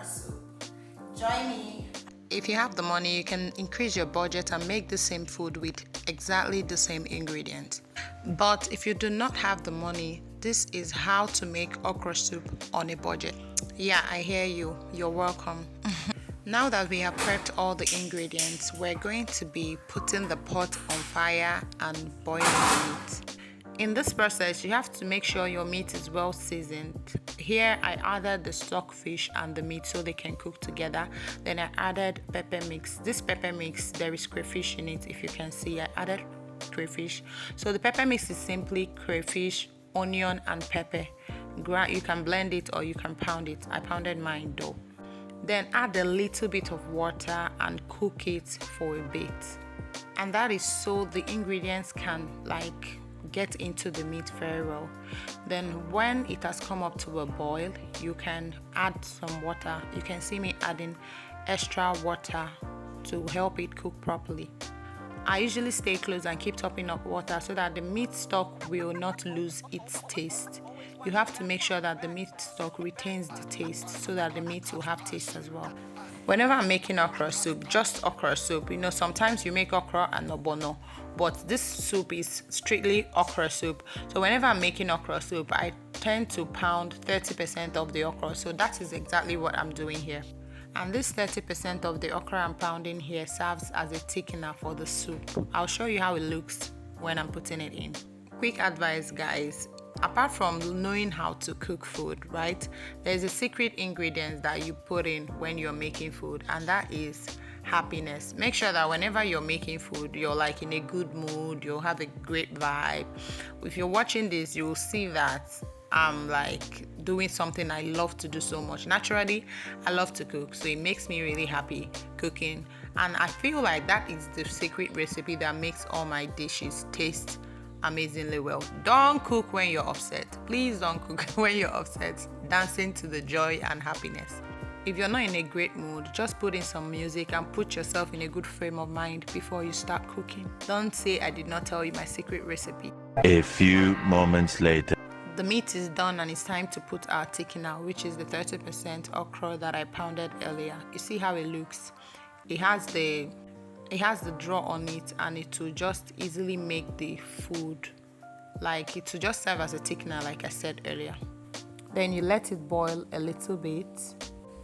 okra soup. Join me. If you have the money, you can increase your budget and make the same food with exactly the same ingredients. But if you do not have the money, this is how to make okra soup on a budget. Yeah, I hear you. You're welcome. Now that we have prepped all the ingredients, we're going to be putting the pot on fire and boiling the meat. In this process, you have to make sure your meat is well seasoned. Here, I added the stockfish and the meat so they can cook together. Then I added pepper mix. This pepper mix, there is crayfish in it. If you can see, I added crayfish. So the pepper mix is simply crayfish, onion, and pepper. You can blend it or you can pound it. I pounded mine though. Then add a little bit of water and cook it for a bit. And that is so the ingredients can get into the meat very well. Then when it has come up to a boil, you can add some water. You can see me adding extra water to help it cook properly. I usually stay close and keep topping up water so that the meat stock will not lose its taste. You have to make sure that the meat stock retains the taste so that the meat will have taste as well. Whenever I'm making okra soup, just okra soup, sometimes you make okra and ogbono, but this soup is strictly okra soup. So whenever I'm making okra soup, I tend to pound 30% of the okra. So that is exactly what I'm doing here. And this 30% of the okra I'm pounding here serves as a thickener for the soup. I'll show you how it looks when I'm putting it in. Quick advice, guys. Apart from knowing how to cook food, right, there's a secret ingredient that you put in when you're making food, and that is happiness. Make sure that whenever you're making food, you're in a good mood, you'll have a great vibe. If you're watching this, you'll see that I'm doing something I love to do so much. Naturally, I love to cook, so it makes me really happy cooking, and I feel like that is the secret recipe that makes all my dishes taste amazingly well. Don't cook when you're upset. Please don't cook when you're upset. Dancing to the joy and happiness. If you're not in a great mood, just put in some music and put yourself in a good frame of mind before you start cooking. Don't say I did not tell you my secret recipe. A few moments later. The meat is done and it's time to put our thickener, which is the 30% okra that I pounded earlier. You see how it looks? It has the draw on it, and it will just easily make the food, it will just serve as a thickener like I said earlier. Then you let it boil a little bit.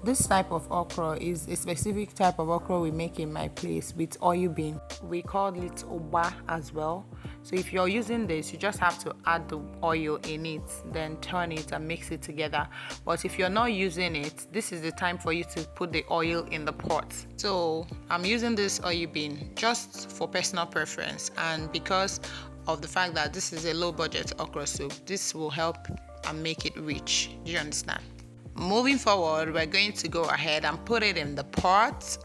This type of okra is a specific type of okra we make in my place with oil bean. We call it oba as well. So if you're using this, you just have to add the oil in it, then turn it and mix it together. But if you're not using it, this is the time for you to put the oil in the pot. So I'm using this oil bean just for personal preference, and because of the fact that this is a low budget okra soup, this will help and make it rich. Do you understand? Moving forward, we're going to go ahead and put it in the pot.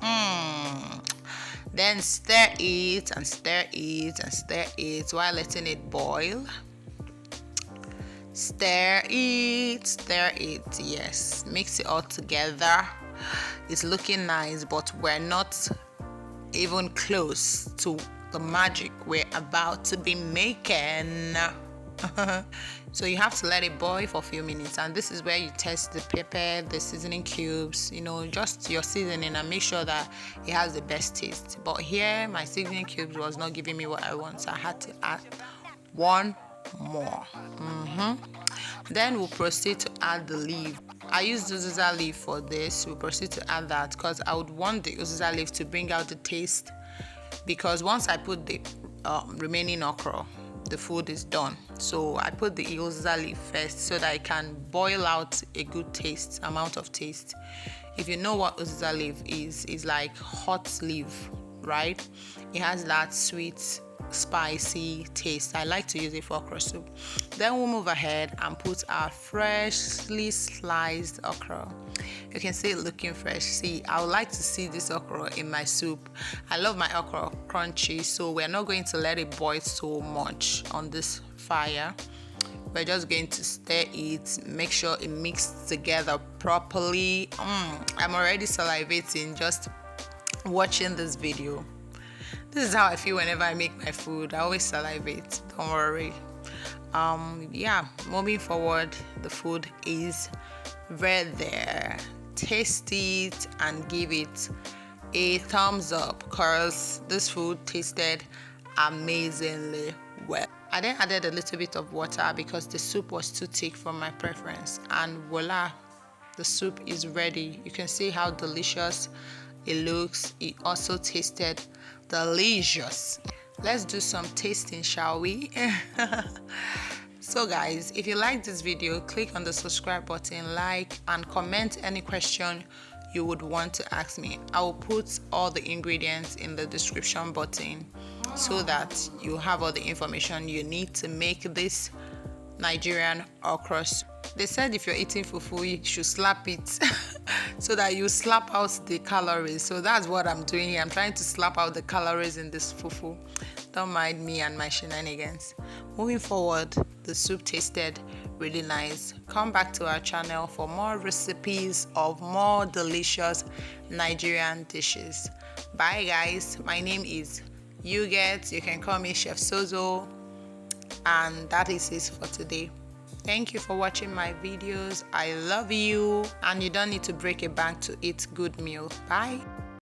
Then stir it and stir it and stir it while letting it boil. Stir it, yes. Mix it all together. It's looking nice, but we're not even close to the magic we're about to be making. So you have to let it boil for a few minutes, and this is where you test the pepper, the seasoning cubes, just your seasoning, and make sure that it has the best taste. But here my seasoning cubes was not giving me what I want, so I had to add one more. Then we'll proceed to add the leaf. I used Uziza leaf for this. We'll proceed to add that because I would want the Uziza leaf to bring out the taste, because once I put the remaining okra, the food is done. So I put the Uziza leaf first so that it can boil out a good amount of taste. If you know what Uziza leaf is like hot leaf, right? It has that sweet, spicy taste. I like to use it for okra soup. Then we'll move ahead and put our freshly sliced okra. You can see it looking fresh. See, I would like to see this okra in my soup. I love my okra crunchy, so we're not going to let it boil so much on this fire. We're just going to stir it, make sure it mixes together properly. I'm already salivating just watching this video. This is how I feel whenever I make my food. I always salivate, don't worry. Moving forward, the food is right there. taste it and give it a thumbs up, because this food tasted amazingly well. I then added a little bit of water because the soup was too thick for my preference, and voila, the soup is ready. You can see how delicious it looks. It also tasted delicious. Let's do some tasting, shall we? So guys, if you like this video, click on the subscribe button, like, and comment any question you would want to ask me. I will put all the ingredients in the description button so that you have all the information you need to make this Nigerian okra soup. They said if you're eating fufu, you should slap it so that you slap out the calories. So that's what I'm doing here. I'm trying to slap out the calories in this fufu. Don't mind me and my shenanigans. Moving forward, the soup tasted really nice. Come back to our channel for more recipes of more delicious Nigerian dishes. Bye guys. My name is You can call me Chef Sozo, and that is it for today. Thank you for watching my videos. I love you, and you don't need to break a bank to eat good meal. Bye.